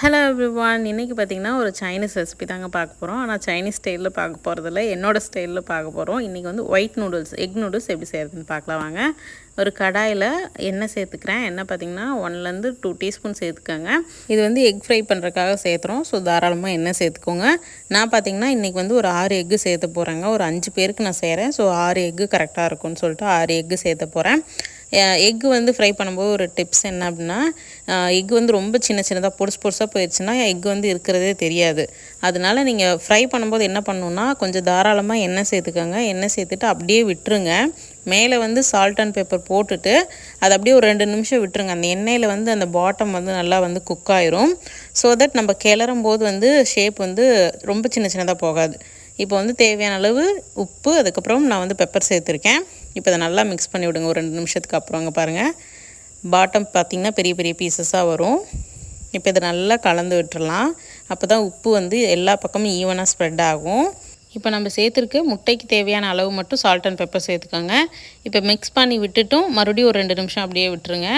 Hello everyone, இன்னைக்கு பாத்தீங்கன்னா ஒரு சைனீஸ் ரெசிபி தாங்க பார்க்க போறோம். ஆனா சைனீஸ் ஸ்டைல்ல பார்க்க போறது இல்ல. என்னோட ஸ்டைல்ல பார்க்க போறோம். இன்னைக்கு வந்து ஒயிட் நூடுல்ஸ், எக் நூடுல்ஸ் எப்படி செய்யறதுன்னு பார்க்கலாம் வாங்க. ஒரு கடாயில எண்ணெய் சேர்த்துக்கிறேன். எண்ணெய் பாத்தீங்கன்னா 1 ல இருந்து 2 டீஸ்பூன் சேர்த்துக்கங்க. இது வந்து எக் ஃப்ரை பண்றதுக்காக சேர்த்துறோம். சோ தாராளமா எண்ணெய் சேர்த்துக்கோங்க. நான் பாத்தீங்கன்னா இன்னைக்கு வந்து ஒரு 6 எக் சேர்த்த போறேங்க. ஒரு 5 பேருக்கு நான் செய்றேன். சோ 6 எக் கரெக்ட்டா இருக்கும்னு சொல்லிட்டு 6 எக் சேர்த்த போறேன். எக் வந்து ஃப்ரை பண்ணும்போது ஒரு டிப்ஸ் என்ன அப்படின்னா, எக் வந்து ரொம்ப சின்னதாக பொடிசாக போயிடுச்சுன்னா எக் வந்து இருக்கிறதே தெரியாது. அதனால நீங்கள் ஃப்ரை பண்ணும்போது என்ன பண்ணணுன்னா, கொஞ்சம் தாராளமாக எண்ணெய் சேர்த்துக்கோங்க. எண்ணெய் சேர்த்துட்டு அப்படியே விட்டுருங்க. மேலே வந்து சால்ட் அண்ட் பெப்பர் போட்டுட்டு அதை அப்படியே ஒரு 2 நிமிஷம் விட்டுருங்க. அந்த எண்ணெயில் வந்து அந்த பாட்டம் வந்து நல்லா வந்து குக் ஆயிரும். ஸோ தட் நம்ம கிளறும் போது வந்து ஷேப் வந்து ரொம்ப சின்னதாக போகாது. இப்போ வந்து தேவையான அளவு உப்பு, அதுக்கப்புறம் நான் வந்து பெப்பர் சேர்த்துருக்கேன். இப்போ இதை நல்லா மிக்ஸ் பண்ணி விடுங்க ஒரு 2 நிமிஷத்துக்கு அப்புறங்க. பாருங்கள், பாட்டம் பார்த்திங்கன்னா பெரிய பெரிய பீசஸாக வரும். இப்போ இதை நல்லா கலந்து விட்டுறலாம். அப்போ தான் உப்பு வந்து எல்லா பக்கமும் ஈவனாக ஸ்ப்ரெட் ஆகும். இப்போ நம்ம சேர்த்துருக்கு முட்டைக்கு தேவையான அளவு மட்டும் சால்ட் அண்ட் பெப்பர் சேர்த்துக்கோங்க. இப்போ மிக்ஸ் பண்ணி விட்டுட்டும் மறுபடியும் ஒரு 2 நிமிஷம் அப்படியே விட்டுருங்க.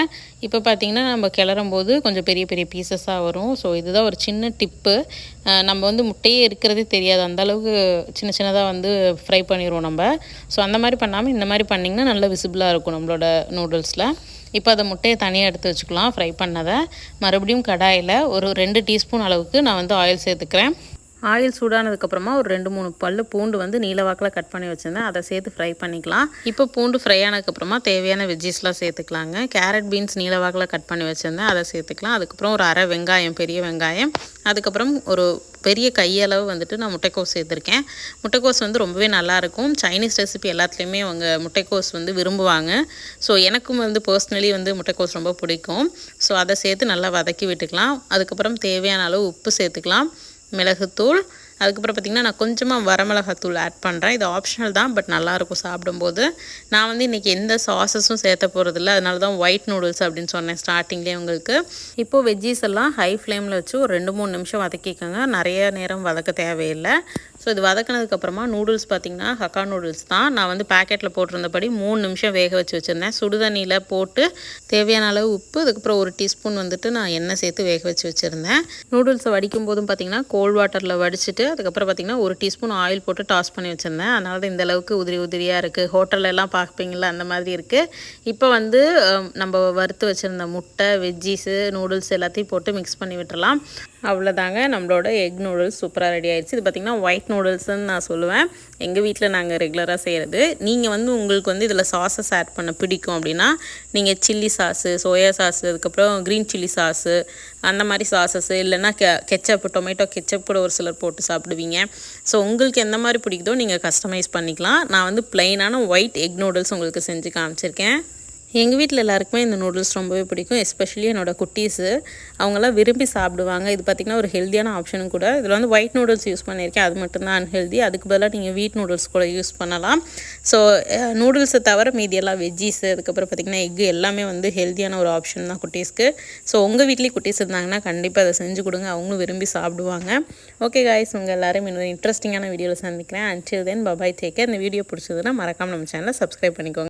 இப்போ பார்த்திங்கன்னா நம்ம கிளறும் போது கொஞ்சம் பெரிய பெரிய பீசஸாக வரும். ஸோ இதுதான் ஒரு சின்ன டிப்பு. நம்ம வந்து முட்டையே இருக்கிறதே தெரியாது, அந்தளவுக்கு சின்னதாக வந்து ஃப்ரை பண்ணிடுவோம் நம்ம. ஸோ அந்த மாதிரி பண்ணாமல் இந்த மாதிரி பண்ணிங்கன்னா நல்லா விசிபிளாக இருக்கும் நம்மளோட நூடுல்ஸில். இப்போ அதை முட்டையை தனியாக எடுத்து வச்சுக்கலாம். ஃப்ரை பண்ணதை மறுபடியும் கடாயில் ஒரு 2 டீஸ்பூன் அளவுக்கு நான் வந்து ஆயில் சேர்த்துக்கிறேன். ஆயில் சூடானதுக்கப்புறமா ஒரு 2-3 பல்லு பூண்டு வந்து நீளவாக்கில் கட் பண்ணி வச்சுருந்தேன். அதை சேர்த்து ஃப்ரை பண்ணிக்கலாம். இப்போ பூண்டு ஃப்ரை ஆனதுக்கப்புறமா தேவையான வெஜ்ஜீஸ்லாம் சேர்த்துக்கலாங்க. கேரட், பீன்ஸ் நீளவாக்கில் கட் பண்ணி வச்சுருந்தேன், அதை சேர்த்துக்கலாம். அதுக்கப்புறம் ஒரு அரை வெங்காயம், பெரிய வெங்காயம், அதுக்கப்புறம் ஒரு பெரிய கையளவு வந்துட்டு நான் முட்டைக்கோஸ் சேர்த்துருக்கேன். முட்டைக்கோஸ் வந்து ரொம்பவே நல்லாயிருக்கும். சைனீஸ் ரெசிபி எல்லாத்துலேயுமே அவங்க முட்டைக்கோஸ் வந்து விரும்புவாங்க. ஸோ எனக்கும் வந்து பர்சனலி வந்து முட்டைக்கோஸ் ரொம்ப பிடிக்கும். ஸோ அதை சேர்த்து நல்லா வதக்கி விட்டுக்கலாம். அதுக்கப்புறம் தேவையான அளவு உப்பு சேர்த்துக்கலாம், மிளகுத்தூள், அதுக்கப்புறம் பார்த்திங்கன்னா நான் கொஞ்சமாக வரமிளகாத்தூள் ஆட் பண்ணுறேன். இது ஆப்ஷனல் தான், பட் நல்லாயிருக்கும் சாப்பிடும்போது. நான் வந்து இன்றைக்கி எந்த சாஸஸும் சேர்த்த போகிறதில்ல, அதனால தான் ஒயிட் நூடுல்ஸ் அப்படின்னு சொன்னேன் ஸ்டார்டிங்லேயே உங்களுக்கு. இப்போது வெஜ்ஜீஸ் எல்லாம் ஹை ஃப்ளேமில் வச்சு ஒரு 2-3 நிமிஷம் வதக்கிக்கோங்க. நிறைய நேரம் வதக்க தேவையில்லை. ஸோ இது வதக்கினதுக்கப்புறமா நூடுல்ஸ் பார்த்திங்கன்னா ஹக்கா நூடுல்ஸ் தான். நான் வந்து பேக்கெட்டில் போட்டிருந்தபடி 3 நிமிஷம் வேக வச்சு வச்சுருந்தேன். சுடுதண்ணியில் போட்டு தேவையான அளவு உப்பு, அதுக்கப்புறம் 1 டீஸ்பூன் வந்துட்டு நான் எண்ணெய் சேர்த்து வேக வச்சு வச்சுருந்தேன். நூடுல்ஸை வடிக்கும் போதும் பார்த்திங்கன்னா கோல்ட் வாட்டரில் வடிச்சிட்டு அதுக்கப்புறம் பார்த்திங்கன்னா 1 டீஸ்பூன் ஆயில் போட்டு டாஸ் பண்ணி வச்சுருந்தேன். அதனால தான் இந்தளவுக்கு உதிரியாக இருக்குது. ஹோட்டலெல்லாம் பார்ப்பீங்களா அந்த மாதிரி இருக்குது. இப்போ வந்து நம்ம வறுத்து வச்சுருந்த முட்டை, வெஜ்ஜீஸு, நூடுல்ஸ் எல்லாத்தையும் போட்டு மிக்ஸ் பண்ணி விட்டுறலாம். அவ்வளோதாங்க, நம்மளோட எக் நூடுல்ஸ் சூப்பராக ரெடி ஆகிடுச்சு. இது பார்த்திங்கன்னா ஒயிட் நூடுல்ஸ்ன்னு நான் சொல்லுவேன். எங்கள் வீட்டில் நாங்கள் ரெகுலராக செய்கிறது. நீங்கள் வந்து உங்களுக்கு வந்து இதில் சாஸஸ் ஆட் பண்ண பிடிக்கும் அப்படின்னா நீங்கள் சில்லி சாஸு, சோயா சாஸு, அதுக்கப்புறம் க்ரீன் சில்லி சாஸு, அந்த மாதிரி சாஸஸ்ஸு, இல்லைன்னா கெச்சப், டொமேட்டோ கெச்சப் கூட ஒரு சிலர் போட்டு சாப்பிடுவீங்க. ஸோ உங்களுக்கு எந்த மாதிரி பிடிக்குதோ நீங்கள் கஸ்டமைஸ் பண்ணிக்கலாம். நான் வந்து ப்ளைனான ஒயிட் எக் நூடுல்ஸ் உங்களுக்கு செஞ்சு காமிச்சிருக்கேன். எங்கள் வீட்டில் எல்லாருக்குமே இந்த நூடுல்ஸ் ரொம்பவே பிடிக்கும். எஸ்பெஷலி என்னோடய குட்டீஸு, அவங்களாம் விரும்பி சாப்பிடுவாங்க. இது பார்த்திங்கன்னா ஒரு ஹெல்த்தியான ஆப்ஷனும் கூட. இதில் வந்து ஒயிட் நூடுல்ஸ் யூஸ் பண்ணியிருக்கேன், அது மட்டும்தான் அன்ஹெல்தி. அதுக்கு பதிலாக நீங்கள் வீட் நூடுல்ஸ் கூட யூஸ் பண்ணலாம். ஸோ நூடுல்ஸை தவிர மீதியெல்லாம் வெஜ்ஜீஸு, அதுக்கப்புறம் பார்த்திங்கன்னா எக்கு எல்லாமே வந்து ஹெல்த்தியான ஒரு ஆப்ஷன் தான் குட்டீஸ்க்கு. ஸோ உங்கள் வீட்லேயும் குட்டீஸ் இருந்தாங்கன்னா கண்டிப்பாக அதை செஞ்சு கொடுங்க, அவங்களும் விரும்பி சாப்பிடுவாங்க. ஓகே காய்ஸ், உங்கள் எல்லோரும் இன்னொரு இன்ட்ரெஸ்டிங்கான வீடியோவில் சந்திக்கிறேன். Until then bye, take care. இந்த வீடியோ பிடிச்சதுன்னா மறக்காமல் நம்ம சேனலை சப்ஸ்கிரைப் பண்ணிக்கோங்க.